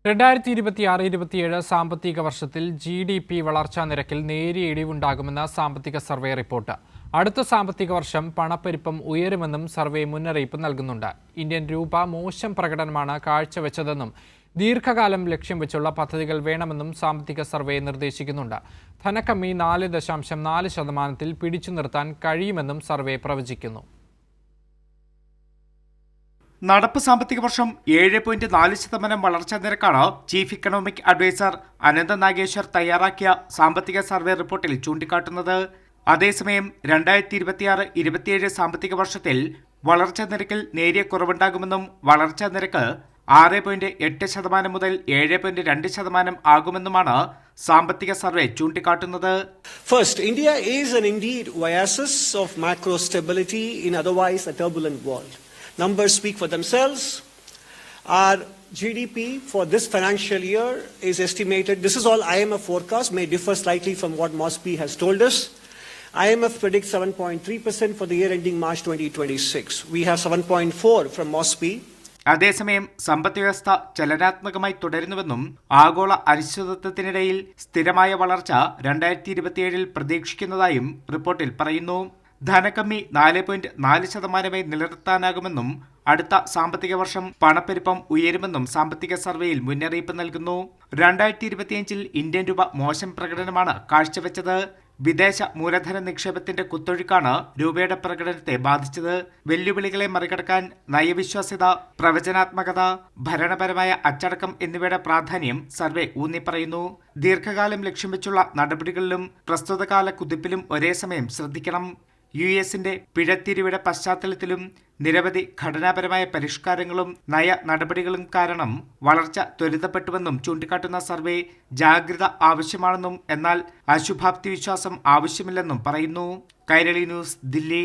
2026-27 സാമ്പത്തിക വർഷത്തിൽ GDP വളർച്ചാ നിരക്കിൽ നേരിയ ഇടിവുണ്ടാകുമെന്ന സാമ്പത്തിക സർവേ റിപ്പോർട്ട്. അടുത്ത സാമ്പത്തിക വർഷം പണപ്പെരുപ്പം ഉയരുമെന്നും സർവേ മുന്നറിയിപ്പ് നൽകുന്നുണ്ട്. ഇന്ത്യൻ രൂപ മോശം പ്രകടനമാണ് കാഴ്ചവെച്ചതെന്നും ദീർഘകാലം ലക്ഷ്യം വെച്ചുള്ള പദ്ധതികൾ വേണമെന്നും സാമ്പത്തിക സർവേ നിർദ്ദേശിക്കുന്നുണ്ട്. ധനക്കമ്മി 4.4% പിടിച്ചു നിർത്താൻ കഴിയുമെന്നും സർവേ പ്രവചിക്കുന്നു. നടപ്പ് സാമ്പത്തിക വർഷം 7.4% വളർച്ചാ നിരക്കാണ് ചീഫ് ഇക്കണോമിക് അഡ്വൈസർ അനന്ത നാഗേശ്വർ തയ്യാറാക്കിയ സാമ്പത്തിക സർവേ റിപ്പോർട്ടിൽ ചൂണ്ടിക്കാട്ടുന്നത്. അതേസമയം 2026-27 സാമ്പത്തിക വർഷത്തിൽ വളർച്ചാ നിരക്കിൽ നേരിയ കുറവുണ്ടാകുമെന്നും വളർച്ചാ നിരക്ക് 6.8% മുതൽ 7.2% ആകുമെന്നുമാണ് സാമ്പത്തിക സർവേ ചൂണ്ടിക്കാട്ടുന്നത്. First, India is an indeed oasis of macro stability in otherwise a turbulent world. Numbers speak for themselves. Our GDP for this financial year is estimated, this is all IMF forecast, may differ slightly from what MOSPI has told us. IMF predicts 7.3% for the year ending March 2026. We have 7.4% from MOSPI. അതേസമയം സമ്പദ് വ്യവസ്ഥ ചലനാത്മകമായി തുടരുന്നുവെന്നും ആഗോള അനിശ്ചിതത്വത്തിനിടയിൽ സ്ഥിരമായ വളർച്ച 2027 പ്രതീക്ഷിക്കുന്നതായും റിപ്പോർട്ടിൽ പറയുന്നു. ധനക്കമ്മി 4.4% നിലനിർത്താനാകുമെന്നും അടുത്ത സാമ്പത്തിക വർഷം പണപ്പെരുപ്പം ഉയരുമെന്നും സാമ്പത്തിക സർവേയിൽ മുന്നറിയിപ്പ് നൽകുന്നു. 2025 ഇന്ത്യൻ രൂപ മോശം പ്രകടനമാണ് കാഴ്ചവെച്ചത്. വിദേശ മൂലധന നിക്ഷേപത്തിന്റെ കുത്തൊഴുക്കാണ് രൂപയുടെ പ്രകടനത്തെ ബാധിച്ചത്. വെല്ലുവിളികളെ മറികടക്കാൻ നയവിശ്വാസ്യത, പ്രവചനാത്മകത, ഭരണപരമായ അച്ചടക്കം എന്നിവയുടെ പ്രാധാന്യം സർവേ ഊന്നിപ്പറയുന്നു. ദീർഘകാലം ലക്ഷ്യം വെച്ചുള്ള നടപടികളിലും പ്രസ്തുതകാല കുതിപ്പിലും ഒരേ സമയം ശ്രദ്ധിക്കണം. യുഎസിന്റെ പിഴത്തിരിവിടെ പശ്ചാത്തലത്തിലും നിരവധി ഘടനാപരമായ പരിഷ്കാരങ്ങളും നയ നടപടികളും കാരണം വളർച്ച ത്വരിതപ്പെട്ടുവെന്നും ചൂണ്ടിക്കാട്ടുന്ന സർവേ ജാഗ്രത ആവശ്യമാണെന്നും എന്നാൽ അശുഭാപ്തി വിശ്വാസം ആവശ്യമില്ലെന്നും പറയുന്നു. കൈരളി ന്യൂസ്, ദില്ലി.